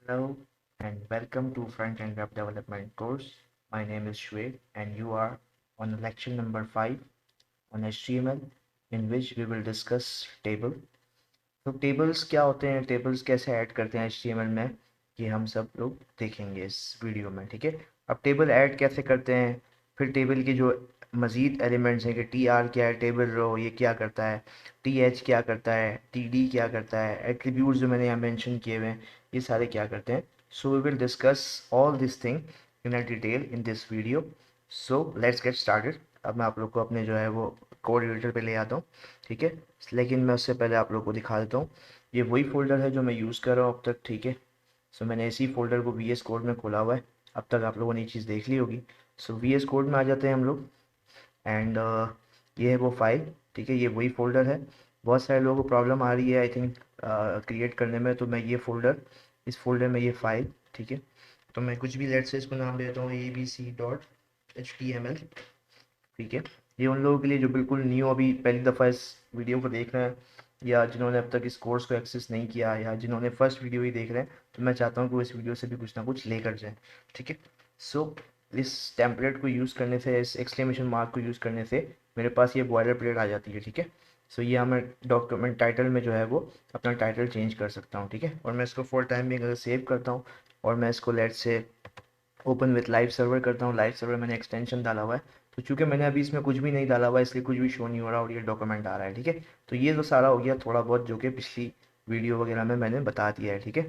Hello and welcome to Front-End Web Development course. My name is Shweb and you are on lecture number 5 on HTML in which we will discuss table. तो tables क्या होते हैं, tables कैसे add करते हैं HTML में, ये हम सब लोग देखेंगे इस वीडियो में। ठीक है, अब टेबल ऐड कैसे करते हैं, फिर टेबल के जो मज़ीद एलिमेंट्स हैं कि टी आर क्या है, टेबल रो ये क्या करता है, टी एच क्या करता है, टी डी क्या करता है, एट्रीब्यूट्स जो मैंने यहाँ मेंशन किए हुए हैं ये सारे क्या करते हैं। So we will discuss all this thing in a detail in this video. So let's get started. अब मैं आप लोग को अपने जो है वो कोड एडिटर पे ले आता हूँ। ठीक है, लेकिन मैं उससे पहले आप लोग को दिखा देता हूँ, ये वही फ़ोल्डर है जो मैं यूज़ कर रहा हूँ अब तक। ठीक है, सो मैंने इसी फोल्डर को वी एस कोड में खोला हुआ है। अब तक आप लोगों ने ये चीज़ देख ली होगी। सो वी एस कोड में आ जाते हैं हम लोग एंड ये है वो फाइल। ठीक है, ये वही फोल्डर है। बहुत सारे लोगों को प्रॉब्लम आ रही है आई थिंक क्रिएट करने में, तो मैं ये फोल्डर, इस फोल्डर में ये फाइल। ठीक है, तो मैं कुछ भी लेट से इसको नाम देता हूँ abc.html। ठीक है, ये उन लोगों के लिए जो बिल्कुल न्यू अभी पहली दफ़ा इस वीडियो को देख रहे हैं, या जिन्होंने अब तक इस कोर्स को एक्सेस नहीं किया, या जिन्होंने फर्स्ट वीडियो ही देख रहे हैं, तो मैं चाहता हूँ कि वो इस वीडियो से भी कुछ ना कुछ लेकर जाएँ। ठीक है, सो इस टेम्पलेट को यूज़ करने से, इस एक्सक्लेमेशन मार्क को यूज़ करने से मेरे पास ये बॉयलर प्लेट आ जाती है। ठीक है, सो ये मैं डॉक्यूमेंट टाइटल में जो है वो अपना टाइटल चेंज कर सकता हूँ। ठीक है, और मैं इसको फॉर टाइम भी अगर सेव करता हूँ और मैं इसको लेट से ओपन विथ लाइव सर्वर करता हूँ, लाइव सर्वर मैंने एक्सटेंशन डाला हुआ है, तो चूंकि मैंने अभी इसमें कुछ भी नहीं डाला हुआ है इसलिए कुछ भी शो नहीं हो रहा और ये डॉक्यूमेंट आ रहा है। ठीक है, तो ये तो सारा हो गया थोड़ा बहुत जो कि पिछली वीडियो वगैरह में मैंने बता दिया है। ठीक है,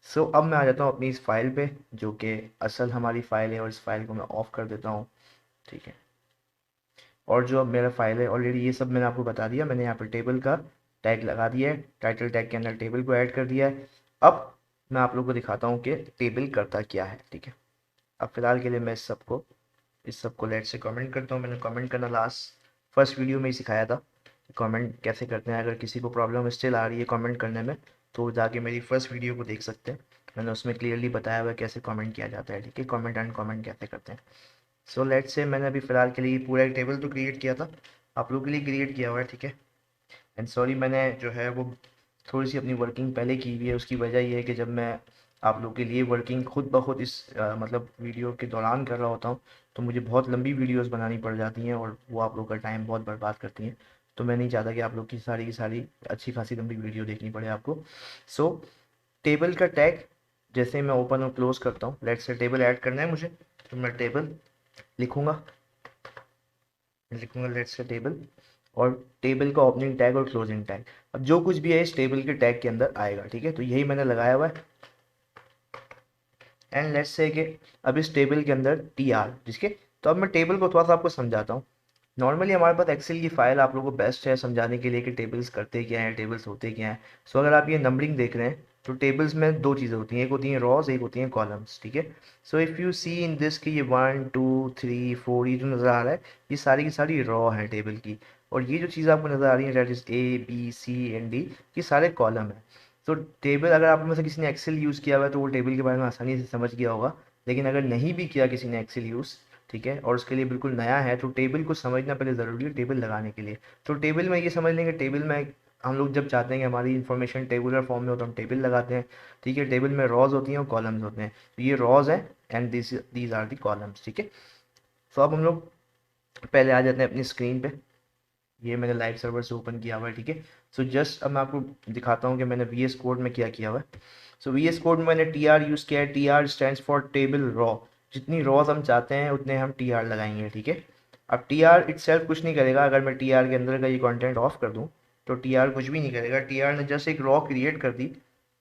सो अब मैं आ जाता हूँ अपनी इस फाइल पे जो कि असल हमारी फ़ाइल है, और इस फाइल को मैं ऑफ़ कर देता हूँ। ठीक है, और जो अब मेरा फाइल है ऑलरेडी ये सब मैंने आपको बता दिया, मैंने यहाँ पर टेबल का टैग लगा दिया है, टाइटल टैग के अंदर टेबल को ऐड कर दिया है। अब मैं आप लोग को दिखाता हूँ कि टेबल करता क्या है। ठीक है, अब फिलहाल के लिए मैं इस सब को लेट से कमेंट करता हूँ। मैंने कमेंट करना लास्ट फर्स्ट वीडियो में ही सिखाया था कि कमेंट कैसे करते हैं। अगर किसी को प्रॉब्लम स्टिल आ रही है कमेंट करने में, तो जाके मेरी फर्स्ट वीडियो को देख सकते हैं। मैंने उसमें क्लियरली बताया हुआ है कैसे कमेंट किया जाता है। ठीक है, कमेंट एंड कमेंट कैसे करते हैं। सो लेट से मैंने अभी फ़िलहाल के लिए पूरा एक टेबल तो क्रिएट किया था, आप लोगों के लिए क्रिएट किया हुआ है। ठीक है, एंड सॉरी मैंने जो है वो थोड़ी सी अपनी वर्किंग पहले की हुई है। उसकी वजह ये है कि जब मैं आप लोग के लिए वर्किंग खुद ब खुद इस मतलब वीडियो के दौरान कर रहा होता हूँ, तो मुझे बहुत लंबी वीडियोस बनानी पड़ जाती हैं और वो आप लोग का टाइम बहुत बर्बाद करती हैं। तो मैं नहीं चाहता कि आप लोग की सारी अच्छी खासी लंबी वीडियो देखनी पड़े आपको। सो टेबल का टैग जैसे ही मैं ओपन और क्लोज करता हूँ, लेट से टेबल ऐड करना है मुझे, तो मैं टेबल लिखूँगा, लेट से टेबल, और टेबल का ओपनिंग टैग और क्लोजिंग टैग। अब जो कुछ भी है इस टेबल के टैग के अंदर आएगा। ठीक है, तो यही मैंने लगाया हुआ है। एंड लेट्स से कि अब इस टेबल के अंदर टी आर जिसके, तो अब मैं टेबल को थोड़ा सा आपको समझाता हूँ। नॉर्मली हमारे पास एक्सेल की फाइल आप लोगों को बेस्ट है समझाने के लिए कि टेबल्स करते क्या हैं, टेबल्स होते क्या हैं। सो अगर आप ये नंबरिंग देख रहे हैं, तो टेबल्स में दो चीज़ें होती हैं, एक होती हैं रॉज, एक होती हैं कॉलम्स। ठीक है, so if you see in this कि ये 1 2 3 4 ये जो नज़र आ रहा है, ये सारी की सारी रॉ है टेबल की। और ये जो चीज़ आपको नज़र आ रही है that is A B C and D, ये सारे कॉलम है। तो टेबल अगर आप में से किसी ने एक्सेल यूज़ किया हुआ है तो वो टेबल के बारे में आसानी से समझ गया होगा, लेकिन अगर नहीं भी किया किसी ने एक्सेल यूज़, ठीक है, और उसके लिए बिल्कुल नया है, तो टेबल को समझना पहले ज़रूरी है टेबल लगाने के लिए। तो टेबल में ये समझ लेंगे, टेबल में हम लोग जब चाहते हैं कि हमारी इन्फॉर्मेशन टेबुलर फॉर्म में हो तो हम टेबल लगाते हैं। ठीक है, टेबल में रॉज होती हैं और कॉलम्स होते हैं, तो ये रॉज हैं and these are the columns. ठीक है, तो अब हम लोग पहले आ जाते हैं अपनी स्क्रीन पे। ये मैंने लाइव सर्वर से ओपन किया हुआ है। ठीक है, सो जस्ट अब मैं आपको दिखाता हूँ कि मैंने वी एस कोड में क्या किया हुआ है। सो वी एस कोड में मैंने टी आर यूज़ किया है। T R stand for table raw, जितनी रॉज हम चाहते हैं उतने हम टी आर लगाएंगे। ठीक है, अब टी आर इट्सेल्फ कुछ नहीं करेगा। अगर मैं टी आर के अंदर का ये कंटेंट ऑफ कर दूँ तो टी आर कुछ भी नहीं करेगा। टी आर ने जस्ट एक रॉ क्रिएट कर दी।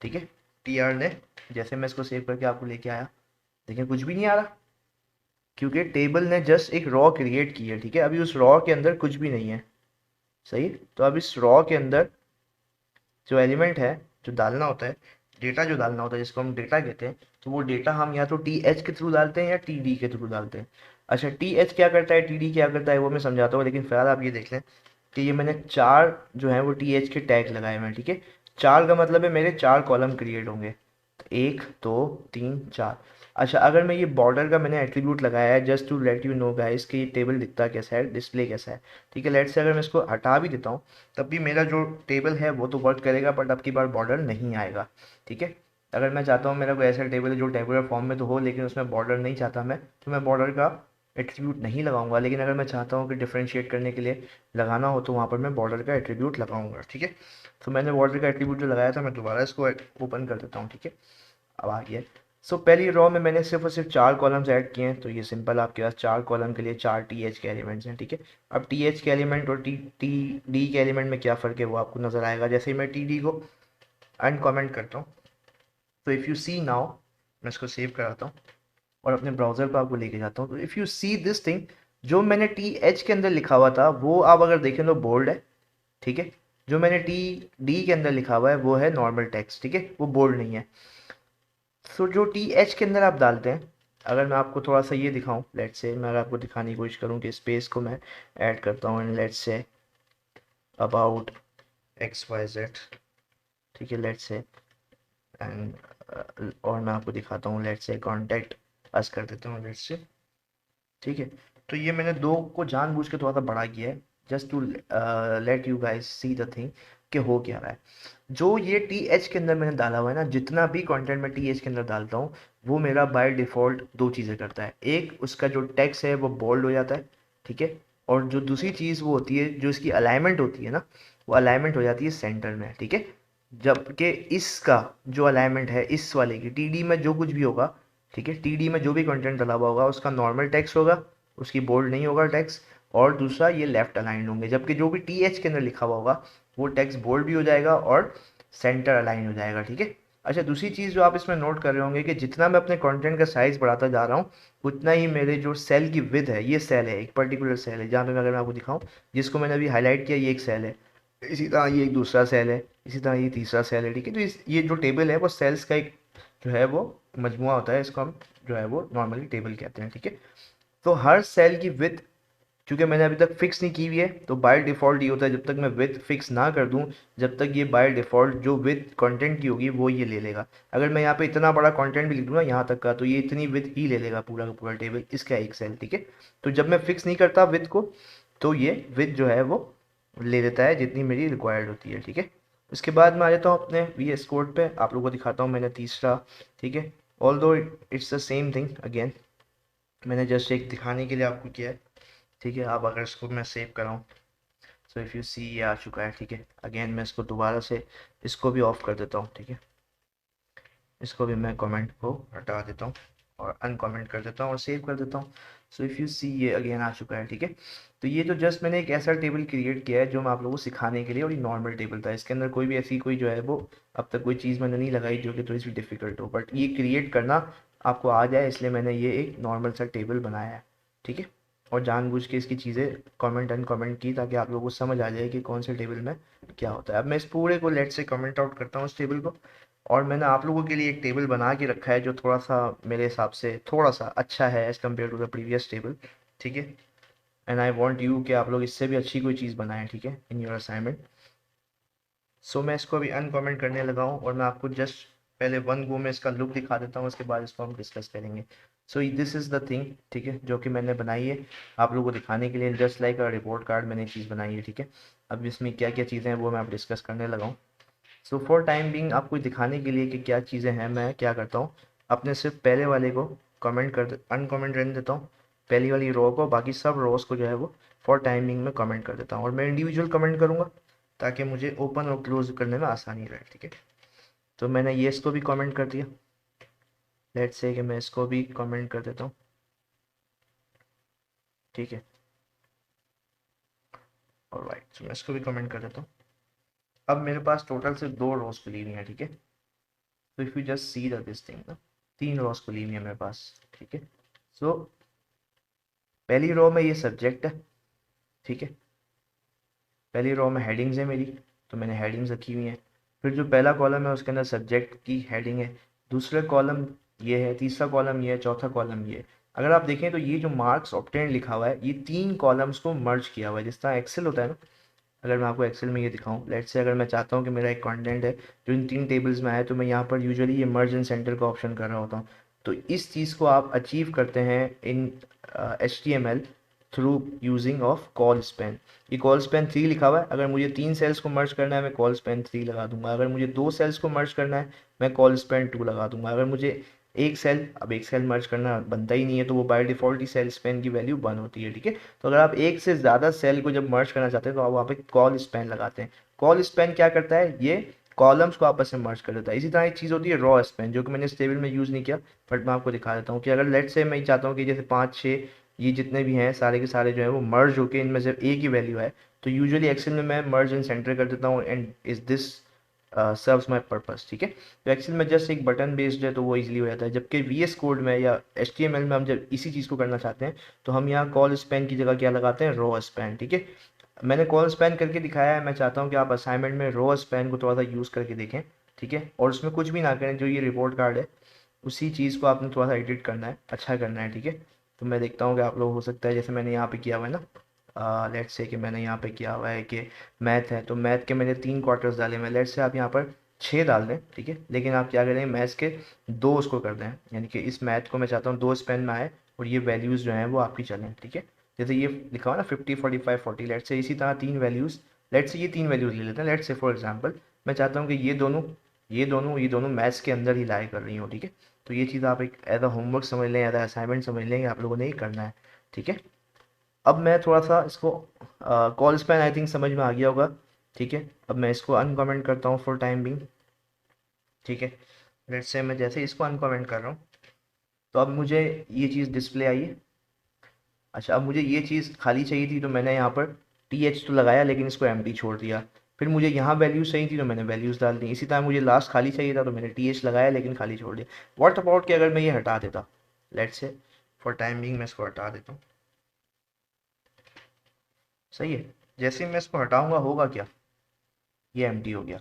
ठीक है, टी आर ने, जैसे मैं इसको सेव करके आपको लेके आया, देखिए कुछ भी नहीं आ रहा, क्योंकि टेबल ने जस्ट एक रॉ क्रिएट की है। ठीक है, अभी उस रॉ के अंदर कुछ भी नहीं है। सही, तो अब इस रॉ के अंदर जो एलिमेंट है, जो डालना होता है, डेटा जो डालना होता है जिसको हम डेटा कहते हैं, तो वो डेटा हम या तो टी एच के थ्रू डालते हैं या टी डी के थ्रू डालते हैं। अच्छा, टी एच क्या करता है, टी डी क्या करता है, वो मैं समझाता हूँ, लेकिन फिलहाल आप ये देख लें कि ये मैंने चार जो है वो टी एच के टैग लगाए हुए हैं। ठीक है, चार का मतलब है मेरे चार कॉलम क्रिएट होंगे, एक दो तीन चार। अच्छा, अगर मैं ये बॉर्डर का मैंने एट्रीब्यूट लगाया है just to let you know guys कि ये टेबल दिखता कैसा है, डिस्प्ले कैसा है। ठीक है, लेट से अगर मैं इसको हटा भी देता हूँ तब भी मेरा जो टेबल है वो तो वर्क करेगा, बट अब की बार बॉर्डर नहीं आएगा। ठीक है, अगर मैं चाहता हूँ मेरा कोई ऐसा टेबल है जो टेबुलर फॉर्म में तो हो लेकिन उसमें बॉर्डर नहीं चाहता मैं, तो मैं बॉर्डर का एट्रीब्यूट नहीं लगाऊंगा। लेकिन अगर मैं चाहता हूँ कि डिफरेंशिएट करने के लिए लगाना हो तो वहाँ पर मैं बॉर्डर का एट्रीब्यूट लगाऊंगा। ठीक है, तो मैंने बॉर्डर का एट्रीब्यूट जो लगाया था मैं दोबारा इसको ओपन कर देता हूँ। ठीक है, अब आ गया। सो पहली रो में मैंने सिर्फ और सिर्फ 4 कॉलम्स ऐड किए हैं, तो ये सिंपल आपके पास 4 कॉलम के लिए 4 टी एच के एलिमेंट्स हैं। ठीक है, अब टी एच के एलिमेंट और टी टी डी के एलिमेंट में क्या फ़र्क है वो आपको नज़र आएगा जैसे ही मैं टी डी को अनकमेंट करता हूँ। तो इफ़ यू सी नाउ, मैं इसको सेव कराता हूँ और अपने ब्राउज़र पर आपको लेके जाता हूँ। तो if you see this thing, जो मैंने टी एच के अंदर लिखा हुआ था वो आप अगर देखें तो बोल्ड है। ठीक है, जो मैंने टी डी के अंदर लिखा हुआ है वो है नॉर्मल टेक्स्ट। ठीक है, वो बोल्ड नहीं है। सो जो टी एच के अंदर आप डालते हैं, अगर मैं आपको थोड़ा सा ये दिखाऊं, लेट्स से मैं अगर आपको दिखाने की कोशिश करूं कि स्पेस को मैं ऐड करता हूं and let's say about X Y Z. ठीक है, लेट्स से एंड और मैं आपको दिखाता हूँ, लेट्स से कॉन्टैक्ट अस कर देता हूँ, लेट्स से। ठीक है, तो ये मैंने दो को जानबूझ के थोड़ा सा बड़ा किया है just to let you guys see the thing कि हो क्या रहा है। जो ये टी एच के अंदर मैंने डाला हुआ है ना, जितना भी कंटेंट मैं टी एच के अंदर डालता हूँ वो मेरा बाय डिफ़ॉल्ट दो चीज़ें करता है। एक, उसका जो टेक्स्ट है वो बोल्ड हो जाता है। ठीक है, और जो दूसरी चीज़ वो होती है, जो इसकी अलाइनमेंट होती है ना, वो अलाइनमेंट हो जाती है सेंटर में। ठीक है, जबकि इसका जो अलाइनमेंट है इस वाले की टी डी में जो कुछ भी होगा, ठीक है, टी डी में जो भी कंटेंट डाला हुआ होगा उसका नॉर्मल टेक्स्ट होगा, उसकी बोल्ड नहीं होगा टेक्स्ट। और दूसरा, ये लेफ्ट अलाइन होंगे, जबकि जो भी टी एच के अंदर लिखा हुआ होगा वो टेक्स्ट बोल्ड भी हो जाएगा और सेंटर अलाइन हो जाएगा। ठीक है, अच्छा, दूसरी चीज़ जो आप इसमें नोट कर रहे होंगे कि जितना मैं अपने कंटेंट का साइज बढ़ाता जा रहा हूँ उतना ही मेरे जो सेल की विड्थ है, ये सेल है, एक पर्टिकुलर सेल है जहाँ पे मैं अगर मैं आपको दिखाऊं, जिसको मैंने अभी हाईलाइट किया, ये एक सेल है, इसी तरह ये एक दूसरा सेल है, इसी तरह ये तीसरा सेल है। ठीक है, तो ये जो टेबल है वो सेल्स का एक जो है वो मजमुआ होता है, इसको हम जो है वो नॉर्मली टेबल कहते हैं। ठीक है, तो हर सेल की विड्थ क्योंकि मैंने अभी तक फिक्स नहीं की हुई है, तो बाय डिफ़ॉल्ट ये होता है, जब तक मैं विथ फिक्स ना कर दूं, जब तक ये बाय डिफ़ॉल्ट जो विथ कंटेंट की होगी वो ये ले लेगा। अगर मैं यहाँ पे इतना बड़ा कंटेंट भी लिख दूँ ना यहाँ तक का, तो ये इतनी विथ ही ले लेगा पूरा का पूरा टेबल, इसका एक सेल। ठीक है, तो जब मैं फिक्स नहीं करता विथ को, तो ये विथ जो है वो ले लेता है जितनी मेरी रिक्वायर्ड होती है। ठीक है, उसके बाद मैं आ जाता हूँ अपने वी एस कोड पे, आप लोगों को दिखाता हूँ मैंने तीसरा। ठीक है, ऑल दो it's the same thing again, मैंने जस्ट एक दिखाने के लिए आपको किया है। ठीक है, अब अगर इसको मैं सेव कराऊँ, सो इफ़ यू सी ये आ चुका है। ठीक है, अगेन मैं इसको दोबारा से इसको भी ऑफ कर देता हूँ। ठीक है, इसको भी मैं कमेंट को हटा देता हूँ और अनकमेंट कर देता हूँ और सेव कर देता हूँ। सो इफ़ यू सी ये अगेन आ चुका है। ठीक है, तो ये तो जस्ट मैंने एक ऐसा टेबल क्रिएट किया है जो मैं आप लोगों को सिखाने के लिए, और ये नॉर्मल टेबल था, इसके अंदर कोई भी ऐसी कोई जो है वो अब तक कोई चीज़ मैंने नहीं लगाई जो कि थोड़ी सी डिफ़िकल्ट हो, बट ये क्रिएट करना आपको आ जाए इसलिए मैंने ये एक नॉर्मल सा टेबल बनाया है। ठीक है, और जानबूझ के इसकी चीज़ें कमेंट अनकमेंट की ताकि आप लोगों को समझ आ जाए कि कौन से टेबल में क्या होता है। अब मैं इस पूरे को लेट से कमेंट आउट करता हूँ इस टेबल को, और मैंने आप लोगों के लिए एक टेबल बना के रखा है जो थोड़ा सा मेरे हिसाब से थोड़ा सा अच्छा है as compare to the previous table. ठीक है, एंड आई वांट यू कि आप लोग इससे भी अच्छी कोई चीज़ बनाएं। ठीक है, इन योर असाइनमेंट। सो मैं इसको अभी अनकमेंट करने लगा हूँ और मैं आपको जस्ट पहले वन गो में इसका लुक दिखा देता हूँ, उसके बाद इसको हम डिस्कस करेंगे। So this is the thing, ठीक है, जो कि मैंने बनाई है आप लोगों को दिखाने के लिए, just like a report card मैंने चीज़ बनाई है। ठीक है, अब इसमें क्या क्या चीज़ें हैं वो मैं आप डिस्कस करने लगा हूँ। सो फॉर टाइम बिंग आपको दिखाने के लिए कि क्या चीज़ें हैं, मैं क्या करता हूँ, अपने सिर्फ पहले वाले को कमेंट कर अनकमेंट रहने देता हूँ, पहली वाली रो को, बाकी सब रोज़ को जो है वो फॉर टाइम बिंग में कमेंट कर देता हूँ, और मैं इंडिविजुअल कमेंट करूँगा ताकि मुझे ओपन और क्लोज करने में आसानी रहे। ठीक है, तो मैंने ये इसको भी कमेंट कर दिया, लेट्स से कि मैं इसको भी कमेंट कर देता हूँ। ठीक है, ऑलराइट, तो मैं इसको भी कमेंट कर देता हूँ। अब मेरे पास टोटल से दो रोज़ खुली हुई हैं। ठीक है, तो if you just see the this thing ना, तीन रोज़ खुली हुई है मेरे पास। ठीक है, सो पहली रो में ये सब्जेक्ट है। ठीक है, पहली रो में हेडिंग्स है मेरी, तो मैंने हेडिंग्स रखी हुई हैं। फिर जो पहला कॉलम है उसके अंदर सब्जेक्ट की हेडिंग है, दूसरा कॉलम ये है, तीसरा कॉलम ये है, चौथा कॉलम ये है। अगर आप देखें तो ये जो मार्क्स ऑब्टेन लिखा हुआ है, ये तीन कॉलम्स को मर्ज किया हुआ है, जिस तरह एक्सेल होता है ना। अगर मैं आपको एक्सेल में ये दिखाऊं, लेट्स से अगर मैं चाहता हूँ कि मेरा एक कंटेंट है जो इन तीन टेबल्स में आए, तो मैं यहाँ पर यूजुअली ये मर्ज एंड सेंटर का ऑप्शन कर रहा होता हूँ। तो इस चीज़ को आप अचीव करते हैं इन HTML through using of call span. ये कॉल स्पैन 3 लिखा हुआ है, अगर मुझे 3 सेल्स को मर्ज करना है मैं कॉल स्पैन 3 लगा दूंगा, अगर मुझे 2 सेल्स को मर्ज करना है मैं कॉल स्पैन 2 लगा दूंगा, अगर मुझे एक सेल, अब एक सेल मर्ज करना बनता ही नहीं है तो वो बाय डिफॉल्ट ही सेल स्पैन की वैल्यू 1 होती है, ठीक है। तो अगर आप एक से ज़्यादा सेल को जब मर्ज करना चाहते हैं तो आप वहाँ पे कॉल स्पैन लगाते हैं। कॉल स्पैन क्या करता है, ये कॉलम्स को आपस में मर्ज कर देता है। इसी तरह एक चीज़ होती है रॉ स्पैन, जो कि मैंने इस टेबल में यूज़ नहीं किया, बट मैं आपको दिखा देता हूँ कि अगर लेट से मैं चाहता हूँ कि जैसे 5 6 ये जितने भी हैं सारे के सारे जो है वो मर्ज होके इनमें से एक ही वैल्यू है, तो यूजुअली एक्सेल में मैं मर्ज एंड सेंटर कर देता हूँ and is this serves my purpose, ठीक है। तो एक्सेल में जस्ट एक बटन बेस्ड है तो वो इजीली हो जाता है, जबकि वीएस कोड में या एचटीएमएल में हम जब इसी चीज़ को करना चाहते हैं तो हम यहाँ कॉल स्पैन की जगह क्या लगाते हैं, रो स्पैन, ठीक है। मैंने कॉल स्पैन करके दिखाया है, मैं चाहता हूँ कि आप असाइनमेंट में रो स्पैन को थोड़ा सा यूज़ करके देखें, ठीक है। और उसमें कुछ भी ना करें, जो ये रिपोर्ट कार्ड है उसी चीज़ को आपने थोड़ा सा एडिट करना है, अच्छा करना है, ठीक है। तो मैं देखता हूँ कि आप लोग हो सकता है जैसे मैंने यहाँ पे किया हुआ है ना, लेट्स से कि मैंने यहाँ पे किया हुआ है कि मैथ है तो मैथ के मैंने 3 क्वार्टर्स डाले मैं, लेट्स से आप यहाँ पर 6 डाल दें, ठीक है। लेकिन आप क्या करें, मैथ्स के 2 उसको कर दें, यानी कि इस मैथ को मैं चाहता हूँ 2 स्पेन में आए और ये वैल्यूज़ जो हैं वो आपकी चलें, ठीक है। जैसे ये लिखा हुआ ना 50 45 40, लेट्स से इसी तरह 3 वैल्यूज़, लेट्स से ये 3 वैल्यूज़ ले लेते हैं, लेट्स से फॉर एग्जांपल मैं चाहता हूँ कि ये दोनों मैथ्स के अंदर ही लाई कर रही हो, ठीक है। तो ये चीज़ आप एक एज अ होमवर्क समझ लें, एज अ असाइनमेंट समझ लें कि आप लोगों ने ये करना है, ठीक है। अब मैं थोड़ा सा इसको कॉल स्पैन आई थिंक समझ में आ गया होगा, ठीक है। अब मैं इसको अनकमेंट करता हूँ फॉर टाइम बिंग, ठीक है। लेट्स से मैं जैसे इसको अनकमेंट कर रहा हूँ तो अब मुझे ये चीज़ डिस्प्ले आई है। अच्छा, अब मुझे ये चीज़ खाली चाहिए थी तो मैंने यहाँ पर टी एच तो लगाया लेकिन इसको एम टी छोड़ दिया। फिर मुझे यहाँ वैल्यूज़ चाहिए थी तो मैंने वैल्यूज़ डाल दी। इसी तरह मुझे लास्ट खाली चाहिए था तो मैंने टी एच लगाया लेकिन खाली छोड़ दिया। व्हाट अबाउट कि अगर मैं ये हटा देता, let's say for time being मैं इसको हटा देता हूँ, सही है। जैसे ही मैं इसको हटाऊंगा होगा क्या, ये एम हो गया,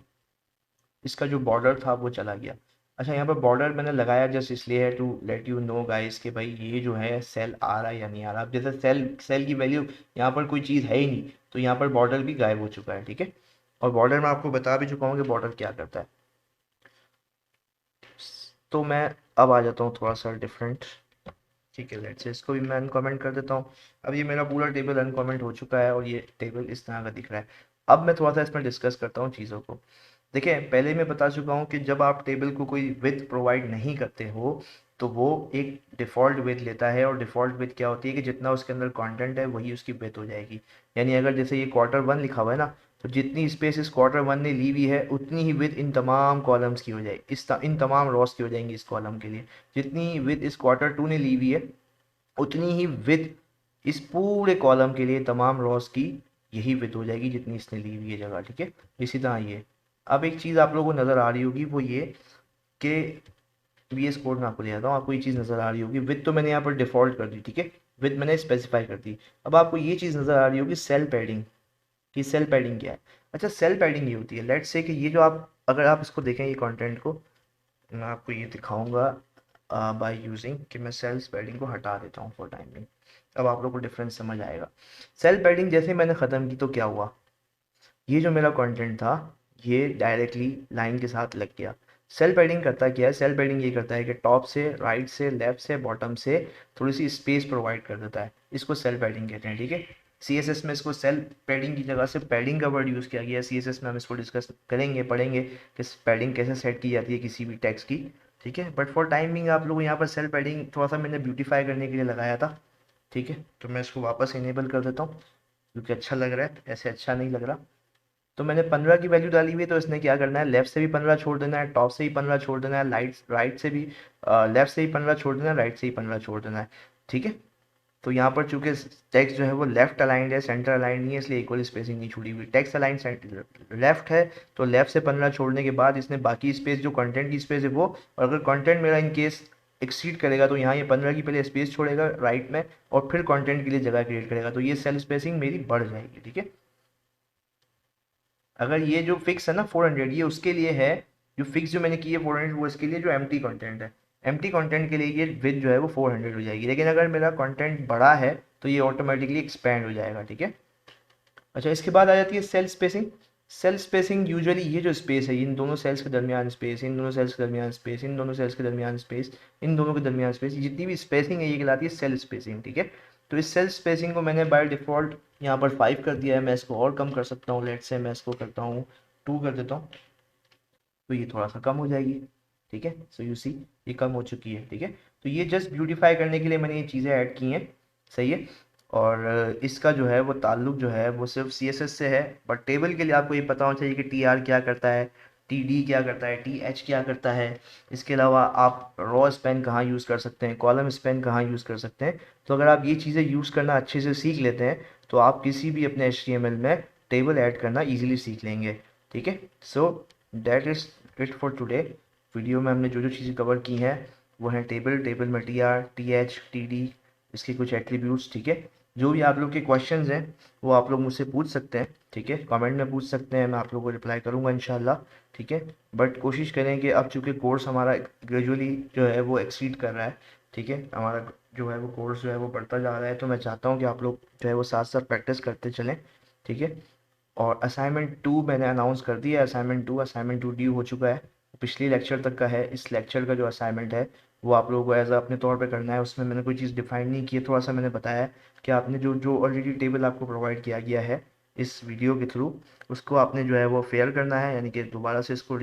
इसका जो बॉर्डर था वो चला गया। अच्छा, यहाँ पर बॉर्डर मैंने लगाया जस्ट इसलिए है to let you know guys कि भाई ये जो है सेल आ रहा है या नहीं आ रहा। अब जैसे सेल सेल की वैल्यू यहाँ पर कोई चीज़ है ही नहीं तो यहाँ पर बॉर्डर भी गायब हो चुका है, ठीक है। और बॉर्डर मैं आपको बता भी चुका हूँ कि बॉर्डर क्या करता है। तो मैं अब आ जाता हूँ थोड़ा सा डिफरेंट, ठीक है। लेट्स से इसको भी मैं अनकमेंट कर देता हूँ। अब ये मेरा पूरा टेबल अनकमेंट हो चुका है और ये टेबल इस तरह का दिख रहा है। अब मैं थोड़ा सा इसमें डिस्कस करता हूँ चीज़ों को। देखिए, पहले मैं बता चुका हूँ कि जब आप टेबल को कोई विथ प्रोवाइड नहीं करते हो तो वो एक डिफ़ॉल्ट विथ लेता है, और डिफ़ॉल्ट विथ क्या होती है कि जितना उसके अंदर कंटेंट है वही उसकी विथ हो जाएगी। यानी अगर जैसे ये Q1 लिखा हुआ है ना, तो जितनी स्पेस इस Q1 ने ली हुई है उतनी ही विथ इन तमाम कॉलम्स की हो जाएगी, इन तमाम रॉस की हो जाएंगी इस कॉलम के लिए। जितनी विथ इस Q2 ने ली हुई है उतनी ही विथ इस पूरे कॉलम के लिए तमाम रॉस की यही विथ हो जाएगी जितनी इसने ली हुई है जगह, ठीक है। इसी तरह ये, अब एक चीज़ आप लोगों को नज़र आ रही होगी वो ये कि वीएस कोड में आपको ले जाता हूँ, आपको ये चीज़ नज़र आ रही होगी, विथ तो मैंने यहाँ पर डिफ़ॉल्ट कर दी, ठीक है। विथ मैंने स्पेसिफाई कर दी। अब आपको ये चीज़ नज़र आ रही होगी सेल पैडिंग, कि सेल पैडिंग क्या है। अच्छा, सेल पैडिंग ये होती है, लेट्स से कि ये जो आप अगर आप इसको देखें ये कंटेंट को, मैं आपको ये दिखाऊंगा बाय यूजिंग कि मैं सेल्स पैडिंग को हटा देता हूँ फॉर टाइमिंग। अब आप लोग को डिफरेंस समझ आएगा। सेल पैडिंग जैसे मैंने ख़त्म की तो क्या हुआ, ये जो मेरा कंटेंट था ये डायरेक्टली लाइन के साथ लग गया। सेल पैडिंग करता क्या है, सेल पैडिंग ये करता है कि टॉप से, राइट से, लेफ्ट से, बॉटम से थोड़ी सी स्पेस प्रोवाइड कर देता है, इसको सेल पैडिंग कहते हैं, ठीक है। सीएसएस में इसको सेल पैडिंग की जगह से पैडिंग का वर्ड यूज़ किया गया है। सीएसएस में हम इसको डिस्कस करेंगे, पढ़ेंगे कि पैडिंग कैसे सेट की जाती है किसी भी टेक्स्ट की, ठीक है। बट फॉर टाइमिंग आप लोग यहाँ पर सेल पैडिंग थोड़ा सा मैंने ब्यूटीफाई करने के लिए लगाया था, ठीक है। तो मैं इसको वापस इनेबल कर देता हूँ क्योंकि अच्छा लग रहा है, ऐसे अच्छा नहीं लग रहा। तो मैंने 15 की वैल्यू डाली हुई है तो इसने क्या करना है, लेफ्ट से भी 15 छोड़ देना है, टॉप से ही 15 छोड़ देना है, राइट से भी लेफ्ट से ही 15 छोड़ देना है, राइट से ही 15 छोड़ देना है, ठीक है। तो यहाँ पर चूंकि टेक्स्ट जो है वो लेफ्ट अलाइंड है, सेंटर अलाइंड नहीं है, इसलिए इक्वल स्पेसिंग नहीं छोड़ी हुई। टेक्स्ट अलाइन लेफ्ट है तो लेफ्ट से 15 छोड़ने के बाद इसने बाकी स्पेस जो कंटेंट की स्पेस है वो, और अगर कंटेंट मेरा इन केस एक्सीड करेगा तो यहाँ ये 15 की पहले स्पेस छोड़ेगा राइट में और फिर कंटेंट के लिए जगह क्रिएट करेगा, तो ये सेल स्पेसिंग मेरी बढ़ जाएगी, ठीक है। अगर ये जो फिक्स है ना 400 ये उसके लिए है, जो फिक्स जो मैंने की है 400 वो इसके लिए जो एम्प्टी कंटेंट है, एम्प्टी कंटेंट के लिए ये विथ जो है वो 400 हो जाएगी। लेकिन अगर मेरा कंटेंट बड़ा है तो ये ऑटोमेटिकली एक्सपैंड हो जाएगा, ठीक है। अच्छा, इसके बाद आ जाती है cell spacing. Cell spacing usually ये जो स्पेस है इन दोनों सेल्स के दरमियान स्पेस, इन दोनों सेल्स के दरमियान स्पेस, इन दोनों सेल्स के दरमियान स्पेस, इन दोनों के दरमियान स्पेस, जितनी भी स्पेसिंग है ये कहलाती है सेल स्पेसिंग, ठीक है। तो इस सेल स्पेसिंग को मैंने बाय डिफ़ॉल्ट यहाँ पर 5 कर दिया है। मैं इसको और कम कर सकता हूँ, लेट्स से मैं इसको करता हूँ 2 कर देता हूँ, तो ये थोड़ा सा कम हो जाएगी। ठीक है, सो यू सी ये कम हो चुकी है। ठीक है, तो ये जस्ट ब्यूटीफाई करने के लिए मैंने ये चीज़ें ऐड की हैं। सही है, और इसका जो है वो ताल्लुक जो है वो सिर्फ CSS से है, बट टेबल के लिए आपको ये पता होना चाहिए कि TR क्या करता है, TD क्या करता है, TH क्या करता है। इसके अलावा आप रॉ स्पैन कहाँ यूज़ कर सकते हैं, कॉलम स्पैन कहाँ यूज़ कर सकते हैं। तो अगर आप ये चीज़ें यूज़ करना अच्छे से सीख लेते हैं तो आप किसी भी अपने HTML में टेबल ऐड करना ईजिली सीख लेंगे। ठीक है, so that is it for today. Video में हमने जो जो चीज़ें कवर की हैं वो हैं टेबल में TR, TH, TD, इसके कुछ एट्रीब्यूट्स। ठीक है, जो भी आप लोग के क्वेश्चंस हैं वो आप लोग मुझसे पूछ सकते हैं। ठीक है, कमेंट में पूछ सकते हैं, मैं आप लोगों को रिप्लाई करूँगा इंशाल्लाह। ठीक है, बट कोशिश करें कि अब चूँकि कोर्स हमारा ग्रेजुअली जो है वो एक्सीड कर रहा है। ठीक है, हमारा जो है वो कोर्स जो है वो बढ़ता जा रहा है, तो मैं चाहता हूँ कि आप लोग जो है वो साथ साथ प्रैक्टिस करते चलें। ठीक है, और असाइनमेंट 2 मैंने अनाउंस कर दिया है। असाइनमेंट 2 ड्यू हो चुका है, पिछली लेक्चर तक का है। इस लेक्चर का जो असाइनमेंट है वो आप लोगों को एज अपने तौर पे करना है। उसमें मैंने कोई चीज़ डिफाइन नहीं की है, थोड़ा सा मैंने बताया है कि आपने जो जो ऑलरेडी टेबल आपको प्रोवाइड किया गया है इस वीडियो के थ्रू, उसको आपने जो है वो फेयर करना है, यानी कि दोबारा से इसको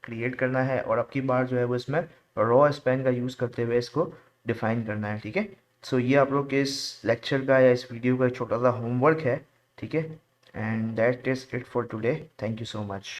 क्रिएट करना है, और अब की बार जो है वो इसमें रॉ स्पैन का यूज़ करते हुए इसको डिफाइन करना है। ठीक है, सो ये आप लोग के इस लेक्चर का या इस वीडियो का एक छोटा सा होमवर्क है। ठीक है, and that is it for today. Thank you so much.